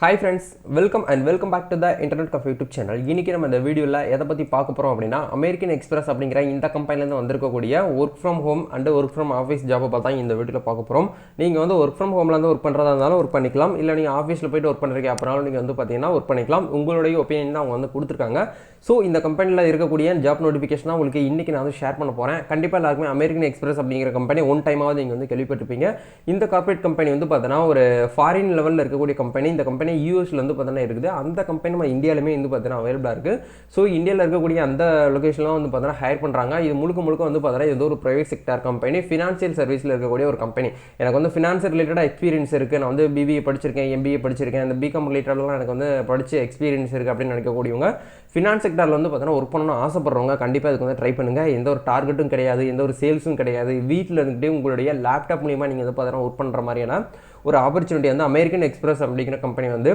Hi friends, welcome back to the Internet Cafe YouTube channel. இன்னைக்கு நம்ம இந்த வீடியோல எதை பத்தி பார்க்க போறோம் அப்படினா அமெரிக்கன் எக்ஸ்பிரஸ் அப்படிங்கற இந்த கம்பெனில இருந்து வந்திருக்கக்கூடிய work from home and work from office job பத்தி இந்த வீடியோல பார்க்க போறோம். நீங்க வந்து work from homeல இருந்து வர்க் பண்றதா இருந்தாலும் வர்க் பண்ணிக்கலாம். இல்ல நீங்க ஆபீஸ்ல போய் வர்க் பண்றீங்க அப்படினாலும் நீங்க வந்து பாத்தீங்கன்னா வர்க் பண்ணிக்கலாம். உங்களுடைய ஒபினியன் தான் அவங்க வந்து கொடுத்திருக்காங்க. சோ இந்த கம்பெனில இருக்கக்கூடிய ஜாப் நோட்டிஃபிகேஷன் உங்களுக்கு இன்னைக்கு நான் வந்து ஷேர் பண்ண போறேன். கண்டிப்பா எல்லாருமே அமெரிக்கன் எக்ஸ்பிரஸ் அப்படிங்கற கம்பெனி ஒன் டைமாவது நீங்க வந்து கேள்விப்பட்டிருப்பீங்க. இந்த கார்ப்பரேட் கம்பெனி வந்து பார்த்தனா ஒரு ஃபாரின் லெவல்ல இருக்கக்கூடிய கம்பெனி. இந்த கம்பெனி யூஎஸ்ல வந்து பார்த்தனா இருக்குது. அந்த கம்பெனி நம்ம இந்தியாலமே வந்து பார்த்தனா அவேலபிளா இருக்கு. சோ இந்தியால இருக்கக்கூடிய அந்த லொகேஷன்ல வந்து பார்த்தனா ஹையர் பண்றாங்க. இது முழுக்க வந்து பார்த்தனா இது ஒரு பிரைவேட் செக்டார் கம்பெனி, ஃபைனான்சியல் சர்வீஸ்ல இருக்கக்கூடிய ஒரு கம்பெனி. எனக்கு வந்து ஃபைனான்ஸ் ரிலேட்டடா எக்ஸ்பீரியன்ஸ் இருக்கு. நான் வந்து பிபிஏ படிச்சிருக்கேன், எம்பிஏ படிச்சிருக்கேன். இந்த பிகாம் ரிலேட்டடா எனக்கு வந்து படிச்ச எக்ஸ்பீரியன்ஸ் இருக்கு அப்படின்னு நினைக்கக்கூடியவங்க ஃபினான்ஸ் செக்டார்ல வந்து பார்த்தனா ஒர்க் பண்ணணும்னு ஆசைப்படுறவங்க கண்டிப்பா இதுக்கு வந்து ட்ரை பண்ணுங்க. எந்த ஒரு டார்கெட்டும் கிடையாது, எந்த ஒரு சேல்ஸும் கிடையாது. வீட்டில் இருந்துட்டு உங்களுடைய லேப்டாப் மூலமா நீங்க வந்து பார்த்தனா ஒர்க் பண்ற மாதிரியான ஒரு ஆப்பர்ச்சுனிட்டி வந்து அமெரிக்கன் எக்ஸ்பிரஸ் அப்படிங்கிற கம்பெனி வந்து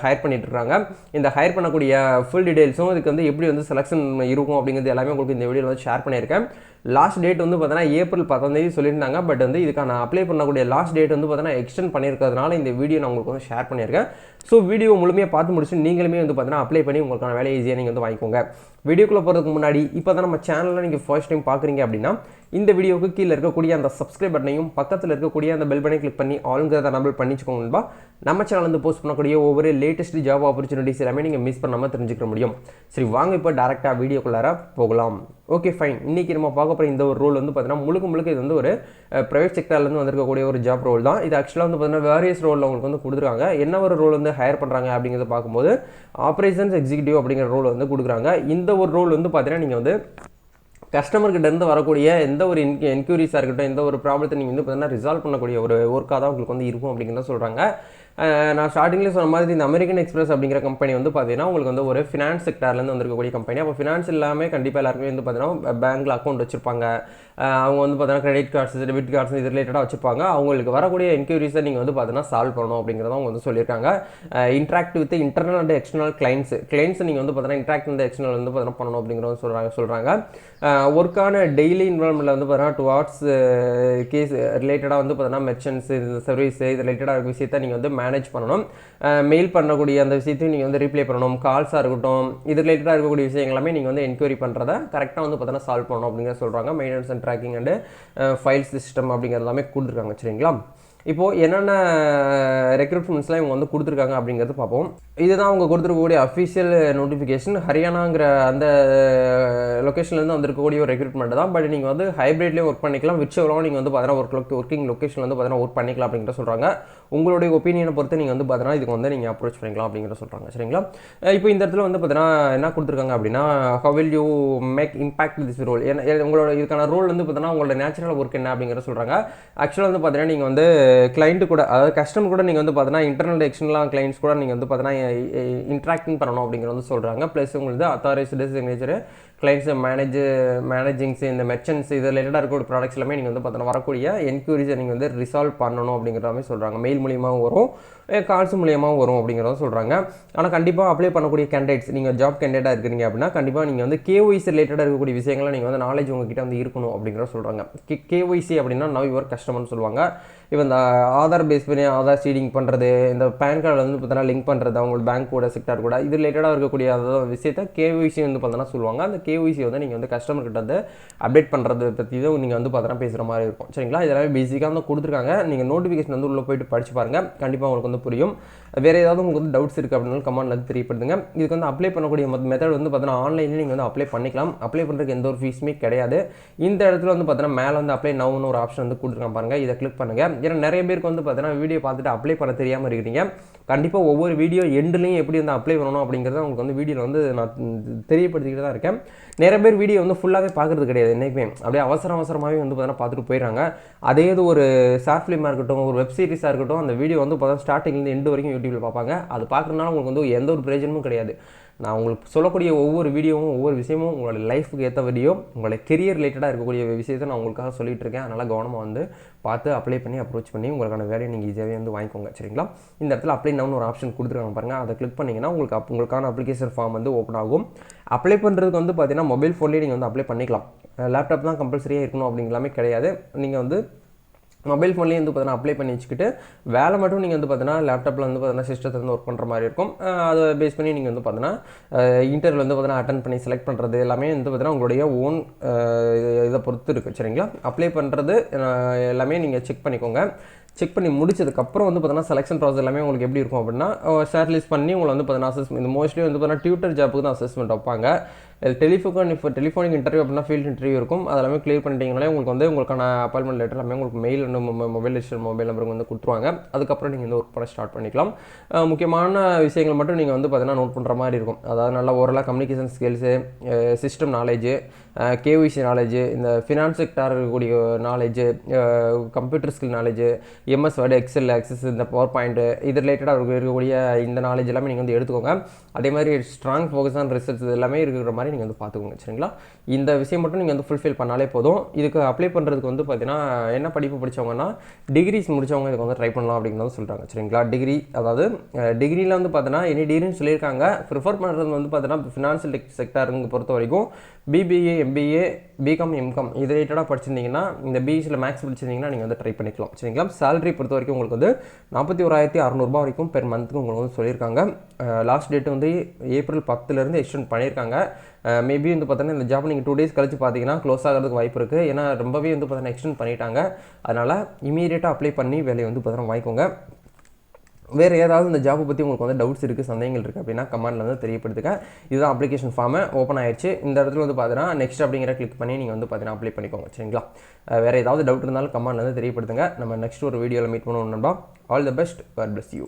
ஹையர் பண்ணிட்டு இருக்காங்க. இந்த ஹையர் பண்ணக்கூடிய ஃபுல் டீடைல்ஸும் இதுக்கு வந்து எப்படி வந்து செலக்ஷன் இருக்கும் அப்படிங்கிறது எல்லாமே உங்களுக்கு இந்த வீடியோவில் வந்து ஷேர் பண்ணியிருக்கேன். லாஸ்ட் டேட் வந்து பார்த்தீங்கன்னா ஏப்ரல் 10 சொல்லியிருந்தாங்க. பட் வந்து இதுக்கான அப்ளை பண்ணக்கூடிய லாஸ்ட் டேட் வந்து பார்த்தீங்கன்னா எக்ஸ்டெண்ட் பண்ணியிருக்கிறதுனால இந்த வீடியோ நான் உங்களுக்கு வந்து ஷேர் பண்ணியிருக்கேன். ஸோ வீடியோ முழுமையாக பார்த்து முடிச்சு நீங்களுமே வந்து பார்த்தீங்கன்னா அப்ளை பண்ணி உங்களுக்கான வேலையை ஈஸியாக நீங்கள் வந்து வாங்கிக்கோங்க. வீடியோக்குள்ளே போகிறதுக்கு முன்னாடி இப்போ தான் நம்ம சேனலில் நீங்கள் ஃபர்ஸ்ட் டைம் பார்க்குறீங்க அப்படின்னா இந்த வீடியோவுக்கு கீழே இருக்கக்கூடிய அந்த சப்ஸ்கிரைப் பட்டனையும் பக்கத்தில் இருக்கக்கூடிய அந்த பெல் பட்டனை கிளிக் பண்ணி ஆளுங்கிறத நம்பர் பண்ணிச்சுக்கோங்கப்பா. நம்ம சேனல் வந்து போஸ்ட் பண்ணக்கூடிய ஒவ்வொரு லேட்டஸ்ட் ஜாப் ஆப்பர்ச்சுனிட்டிஸ் எல்லாமே நீங்கள் மிஸ் பண்ணாமல் தெரிஞ்சுக்க முடியும். சரி வாங்க இப்போ டேரெக்டாக வீடியோக்குள்ளார போகலாம். Okay fine. இன்றைக்கி நம்ம பார்க்க போகிற இந்த ஒரு ரோல் வந்து பார்த்தீங்கன்னா முழுக்க இது வந்து ஒரு ப்ரைவேட் செக்டர்லேருந்து வந்திருக்கக்கூடிய ஒரு ஜாப் ரோல் தான். இது ஆக்சுவலாக வந்து பார்த்தீங்கன்னா வேரியஸ் ரோலில் உங்களுக்கு வந்து கொடுத்துருக்காங்க. என்ன ஒரு ரோல் வந்து ஹையர் பண்ணுறாங்க அப்படிங்கிறத பார்க்கும்போது ஆப்ரேஷன்ஸ் எக்ஸிக்யூட்டிவ் அப்படிங்கிற ரோல் வந்து கொடுக்குறாங்க. இந்த ஒரு ரோல் வந்து பார்த்தீங்கன்னா நீங்கள் வந்து கஸ்டமர்கிட்ட இருந்து வரக்கூடிய எந்த ஒரு என்கொயரிஸாக இருக்கட்டும், எந்த ஒரு ப்ராப்ளத்தை நீங்கள் வந்து பார்த்தீங்கன்னா ரிசால்வ் பண்ணக்கூடிய ஒரு ஒர்க்காக தான் உங்களுக்கு வந்து இருக்கும் அப்படிங்கிறத சொல்கிறாங்க. நான் ஸ்டார்டிங்லேயே சொன்ன மாதிரி இந்த அமெரிக்கன் எக்ஸ்பிரஸ் அப்படிங்கிற கம்பெனி வந்து பார்த்தீங்கன்னா உங்களுக்கு வந்து ஒரு ஃபினான்ஸ் செக்டார்லேருந்து வந்திருக்கக்கூடிய கம்பெனி. அப்போ ஃபினான்ஸ் எல்லாமே கண்டிப்பாக எல்லாருமே வந்து பார்த்தீங்கன்னா பேங்க்கில் அக்கௌண்ட் வச்சிருப்பாங்க. அவங்க வந்து பார்த்தீங்கன்னா கிரெடிட் கார்ட்ஸ், டெபிட் கார்ட்ஸ் இது ரிலேட்டடாக வச்சுருப்பாங்க. அவங்களுக்கு வரக்கூடிய என்கொயரிஸை நீங்கள் வந்து பார்த்தீங்கன்னா சால்வ் பண்ணணும் அப்படிங்கிறத அவங்க வந்து சொல்லியிருக்காங்க. Interact with internal and external clients நீங்கள் வந்து பார்த்தீங்கன்னா இன்ட்ராக்ட் வித் எக்ஸ்டர்னல் வந்து பார்த்தீங்கன்னா பண்ணணும் அப்படிங்கிறத சொல்கிறாங்க. ஒர்க்கான டெய்லி இன்வால்மெண்ட்டில் வந்து பார்த்தீங்கன்னா டுவார்ட்ஸ் கேஸ் ரிலேட்டடாக வந்து பார்த்தீங்கன்னா மெர்ச்சன்ஸ் இந்த சர்வீஸ் இது ரிலேட்டடாக விஷயத்தை நீங்கள் வந்து மேனேஜ் பண்ணணும். மெயில் பண்ணக்கூடிய அந்த விஷயத்தையும் நீங்கள் வந்து ரீப்ளை பண்ணணும். கால்ஸாக இருக்கட்டும், இது ரிலேட்டடாக இருக்கக்கூடிய விஷயம் எல்லாமே நீங்கள் வந்து என்கொயரி பண்ணுறதை கரெக்டாக வந்து பார்த்தீங்கன்னா சால்வ் பண்ணணும் அப்படிங்கிற சொல்கிறாங்க. Maintenance and tracking and file system அப்படிங்கிறது எல்லாமே கொடுத்துருக்காங்க. சரிங்களா? இப்போது என்னென்ன ரெக்ரூட்மெண்ட்ஸ்லாம் இவங்க வந்து கொடுத்துருக்காங்க அப்படிங்கிறது பார்ப்போம். இதுதான் அவங்க கொடுத்துருக்கக்கூடிய அஃபிஷியல் நோட்டிஃபிகேஷன். ஹரியானாங்கிற அந்த லொக்கேஷன்லேருந்து வந்திருக்கக்கூடிய ஒரு ரெக்ரூட்மெண்ட் தான். பட் நீங்கள் வந்து ஹைப்ரிட்லேயும் ஒர்க் பண்ணிக்கலாம். விச்சவரம் நீங்கள் வந்து பார்த்தீங்கன்னா ஒர்க்கிங் லொக்கேஷன் வந்து பார்த்தீங்கன்னா ஒர்க் பண்ணிக்கலாம் அப்படிங்கிற சொல்கிறாங்க. உங்களுடைய ஒப்பீனியனை பொறுத்து நீங்கள் வந்து பார்த்தீங்கன்னா இதுக்கு வந்து நீங்கள் அப்ரோச் பண்ணிக்கலாம் அப்படிங்கிற சொல்கிறாங்க. சரிங்களா? இப்போ இந்த இடத்துல வந்து பார்த்தீங்கன்னா என்ன கொடுத்துருக்காங்க அப்படின்னா how will you make impact this role. உங்களோட இதுக்கான ரோல் வந்து பார்த்தீங்கன்னா உங்களோட நேச்சுரல் ஒர்க் என்ன அப்படிங்கிற சொல்கிறாங்க. ஆக்சுவலாக வந்து பார்த்தீங்கன்னா நீங்கள் வந்து கிளைண்ட் கூட, அதாவது கஸ்டமர் கூட நீங்கள் வந்து பார்த்தீங்கன்னா இன்டர்னல் எக்ஸ்டர்னல் கிளைண்ட்ஸ் கூட நீங்கள் வந்து பார்த்தீங்கன்னா இன்ட்ராக்டிங் பண்ணணும் அப்படிங்கிறது வந்து சொல்கிறாங்க. ப்ளஸ் உங்களுக்கு அத்தாரைஸ்டு சிக்னேச்சர் கிளைண்ட்ஸ் மேனேஜிங்ஸ் இந்த மெர்ச்சன்ட்ஸ் இது ரிலேட்டடாக இருக்கக்கூடிய ப்ராடக்ட்ஸ் எல்லாமே நீங்கள் வந்து பார்த்தீங்கன்னா வரக்கூடிய என்கொயரிஸை நீங்கள் வந்து ரிசால்வ் பண்ணணும் அப்படிங்கிற மாதிரி சொல்கிறாங்க. மெயில் மூலியமாகவும் வரும், கால்ஸ் மூலியமாகவும் வரும் அப்படிங்கிறத சொல்கிறாங்க. ஆனால் கண்டிப்பாக அப்ளை பண்ணக்கூடிய கேண்டிடேட்ஸ், நீங்கள் ஜாப் கேண்டிடேட்டாக இருக்கிறீங்க அப்படின்னா கண்டிப்பாக நீங்கள் வந்து கேஒய்சி ரிலேட்டடாக இருக்கக்கூடிய விஷயங்களை நீங்கள் வந்து நாலேஜ் உங்ககிட்ட வந்து இருக்கணும் அப்படிங்கிறத சொல்கிறாங்க. கேஒய்சி அப்படின்னா நவ் யுவர் கஸ்டமர்னு சொல்லுவாங்க. இப்போ இந்த ஆதார் பேஸ் பண்ணி ஆதார் சீடிங் பண்ணுறது, இந்த பேன் கார்டு வந்து பார்த்தீங்கன்னா லிங்க் பண்ணுறது அவங்களோட பேங்க் கூட செக்டார் கூட இது ரிலேட்டடாக இருக்கக்கூடிய விஷயத்தை கேஒய்சி வந்து பார்த்தீங்கன்னா சொல்லுவாங்க. அந்த கேஒய்சி வந்து நீங்கள் வந்து கஸ்டமர் கிட்ட வந்து அப்டேட் பண்ணுறது பற்றி தான் நீங்கள் வந்து பார்த்தீங்கன்னா பேசுகிற மாதிரி இருக்கும். சரிங்களா? இதெல்லாம் பேசிக்காக வந்து கொடுத்துருக்காங்க. நீங்கள் நோட்டிஃபிகேஷன் வந்து உள்ளே போயிட்டு படிச்சு பாருங்கள், கண்டிப்பாக உங்களுக்கு வந்து புரியும். வேறு ஏதாவது உங்களுக்கு வந்து டவுட்ஸ் இருக்குது அப்படின்னாலும் கமெண்ட்ல வந்து தெரியப்படுத்துங்க. இதுக்கு வந்து அப்ளை பண்ணக்கூடிய மெத்தட் வந்து பார்த்தீங்கன்னா ஆன்லைன்லேயே நீங்கள் வந்து அப்ளை பண்ணிக்கலாம். அப்ளை பண்ணுறதுக்கு எந்த ஒரு ஃபீஸுமே கிடையாது. இந்த இடத்துல வந்து பார்த்தீங்கன்னா மேலே வந்து அப்ளை நவுன்னு ஒரு ஆப்ஷன் வந்து கொடுத்துருக்காங்க பாருங்கள். இதை கிளிக் பண்ணுங்கள். ஏன்னா நிறைய பேருக்கு வந்து பார்த்தீங்கன்னா வீடியோ பார்த்துட்டு அப்ளை பண்ண தெரியாமல் இருக்கிறீங்க. கண்டிப்பாக ஒவ்வொரு வீடியோ எண்டுலையும் எப்படி வந்து அப்ளை பண்ணணும் அப்படிங்கிறத உங்களுக்கு வந்து வீடியோவில் வந்து நான் தெரியப்படுத்திக்கிட்டு தான் இருக்கேன். நிறைய பேர் வீடியோ வந்து ஃபுல்லாகவே பார்க்குறது கிடையாது. என்றைக்குமே அப்படியே அவசரமாகவே வந்து பார்த்தீங்கன்னா பார்த்துட்டு போயிடுறாங்க. அதே இது ஒரு ஷார்ட் ஃபிலிமாக இருக்கட்டும், ஒரு வெப் சீரிஸாக இருக்கட்டும், அந்த வீடியோ வந்து பார்த்தா ஸ்டார்டிங்லேருந்து எண்டு வரைக்கும் யூடியூப்பில் பார்ப்பாங்க. அது பார்க்குறதுனால உங்களுக்கு வந்து எந்த ஒரு பிரயோஜனமும் கிடையாது. நான் உங்களுக்கு சொல்லக்கூடிய ஒவ்வொரு வீடியோவும் ஒவ்வொரு விஷயமும் உங்களோட லைஃபுக்கு ஏற்ற வீடியோ, உங்களோட கெரியர் ரிலேட்டடாக இருக்கக்கூடிய விஷயத்தை நான் உங்களுக்காக சொல்லிட்டு இருக்கேன். அதனால் கவனமாக வந்து பார்த்து அப்ளை பண்ணி அப்ரோச் பண்ணி உங்களுக்கான வேலையை நீங்கள் ஈஸியாகவே வந்து வாங்கிக்கோங்க. சரிங்களா? இந்த இடத்துல அப்ளை நவுன்னு ஒரு ஆப்ஷன் கொடுத்துருக்காங்க பாருங்கள். அதை கிளிக் பண்ணிங்கன்னா உங்களுக்கான அப்ளிகேஷன் ஃபார்ம் வந்து ஓப்பன் ஆகும். அப்ளை பண்ணுறதுக்கு வந்து பார்த்தீங்கன்னா மொபைல் ஃபோன்லேயே நீங்கள் வந்து அப்ளை பண்ணிக்கலாம். லேப்டாப் தான் கம்பல்சரியாக இருக்கணும் அப்படிங்கலாமே கிடையாது. நீங்கள் வந்து மொபைல் ஃபோன்லேயே வந்து பார்த்தீங்கன்னா அப்ளை பண்ணி வச்சுக்கிட்டு வேலை மட்டும் நீங்கள் வந்து பார்த்தீங்கன்னா லேப்டாப்பில் வந்து பார்த்தீங்கன்னா சிஸ்டத்தில் வந்து ஒர்க் பண்ணுற மாதிரி இருக்கும். அதை பேஸ் பண்ணி நீங்கள் வந்து பார்த்தீங்கன்னா இன்டர்வியூ வந்து பார்த்தீங்கன்னா அட்டன் பண்ணி செலக்ட் பண்ணுறது எல்லாமே வந்து பார்த்தீங்கன்னா உங்களுடைய ஓன் இதை பொறுத்து இருக்குது. சரிங்களா? அப்ளை பண்ணுறது எல்லாமே நீங்கள் செக் பண்ணிக்கோங்க. செக் பண்ணி முடிச்சதுக்கப்புறம் வந்து பார்த்தீங்கன்னா செலெக்ஷன் ப்ராசஸ் எல்லாமே உங்களுக்கு எப்படி இருக்கும் அப்படின்னா ஷார்ட் லிஸ்ட் பண்ணி உங்களை வந்து பார்த்தீங்கன்னா அசஸ்மெண்ட் இந்த மோஸ்ட்லி வந்து பார்த்தீங்கன்னா டியூட்டர் ஜாப்புக்கு தான் அசஸ்மெண்ட் வைப்பாங்க. டெலிஃபோனிக் இன்டர்வியூ அப்படின்னா ஃபீல்டு இன்டர்வியூ இருக்கும். அதெல்லாமே கிளியர் பண்ணிட்டீங்கனாலே உங்களுக்கு வந்து உங்களுக்கான அப்பாயின்மெண்ட் லெட்டர் எல்லாமே உங்களுக்கு மெயில் மொபைல் ரிஜிஸ்டர் மொபைல் நம்பருக்கு வந்து கொடுத்துருவாங்க. அதுக்கப்புறம் நீங்கள் வந்து ஒர்க் பண்ண ஸ்டார்ட் பண்ணிக்கலாம். முக்கியமான விஷயங்கள் மட்டும் நீங்கள் வந்து பார்த்தீங்கன்னா நோட் பண்ணுற மாதிரி இருக்கும். அதாவது நல்லா ஓரளவு கம்யூனிகேஷன் ஸ்கில்ஸு, சிஸ்டம் நாலேஜு, கேவிசி நாலேஜு, இந்த ஃபினான்ஸ் செக்டார் இருக்கக்கூடிய knowledge, computer skill knowledge, MS Word, Excel, Access, இந்த பவர் பாயிண்ட்டு இது ரிலேட்டடாக இருக்கக்கூடிய இந்த நாலேஜ் எல்லாமே நீங்கள் வந்து எடுத்துக்கோங்க. அதே மாதிரி ஸ்ட்ராங் ஃபோக்கஸ் ஆன் ரிசர்ச் இது எல்லாமே இருக்கிற மாதிரி நீங்கள் வந்து பார்த்துக்கோங்க. சரிங்களா? இந்த விஷயம் மட்டும் நீங்கள் வந்து ஃபுல்ஃபில் பண்ணாலே போதும். இதுக்கு அப்ளை பண்ணுறதுக்கு வந்து பார்த்தீங்கன்னா என்ன படிப்பு படித்தவங்கன்னா டிகிரிஸ் முடித்தவங்க இதுக்கு வந்து ட்ரை பண்ணலாம் அப்படிங்கிறது சொல்கிறாங்க. சரிங்களா? டிகிரி, அதாவது டிகிரியில் வந்து பார்த்தீங்கன்னா எனி டிகிரின்னு சொல்லியிருக்காங்க. ப்ரிஃபர் பண்ணுறது வந்து பார்த்தீங்கன்னா ஃபினான்ஷியல் செக்டாருங்க பொறுத்த வரைக்கும் பிபிஏ, எம்பிஏ, பிகாம், எம்காம் இது ரிலேட்டடாக படிச்சிருந்தீங்கன்னா, இந்த பிஎஸ்சியில் மேக்ஸ் படிச்சிருந்தீங்கன்னா நீங்கள் வந்து ட்ரை பண்ணிக்கலாம். சரிங்களா? சேலரி பொறுத்த வரைக்கும் உங்களுக்கு வந்து 41,600 வரைக்கும் பெர் மந்த்துக்கு உங்களுக்கு வந்து சொல்லியிருக்காங்க. லாஸ்ட் டேட் வந்து ஏப்ரல் 10 எக்ஸ்டெண்ட் பண்ணியிருக்காங்க. மேபி வந்து பார்த்தீங்கன்னா இந்த ஜாப் நீங்கள் 2 days கழிச்சு பார்த்தீங்கன்னா க்ளோஸ் ஆகிறதுக்கு வாய்ப்பு இருக்குது. ஏன்னா ரொம்பவே வந்து பார்த்தீங்கன்னா எக்ஸ்டெண்ட் பண்ணிட்டாங்க. அதனால் இமீடியட்டாக அப்ளை பண்ணி வேலையை வந்து பார்த்தீங்கன்னா வாங்கிக்கோங்க. வேறு ஏதாவது இந்த ஜாப்பை பற்றி உங்களுக்கு வந்து டவுட்ஸ் இருக்குது, சந்தேகங்கள் இருக்குது அப்படின்னா கமெண்ட்டில் வந்து தெரியப்படுத்துங்க. இதுதான் அப்ளிகேஷன் ஃபார்மை ஓப்பன் ஆயிடுச்சு. இந்த இடத்துல வந்து பார்த்தீங்கன்னா நெக்ஸ்ட் அப்படிங்கிற கிளிக் பண்ணி நீங்கள் வந்து பார்த்தீங்கன்னா அப்ளை பண்ணிக்கோங்க. சரிங்களா? வேறு ஏதாவது டவுட் இருந்தாலும் கமெண்ட்டில் வந்து தெரியப்படுத்துங்க. நம்ம நெக்ஸ்ட் ஒரு வீடியோவில் மீட் பண்ணுவோம் நண்பா. All the best. God bless you.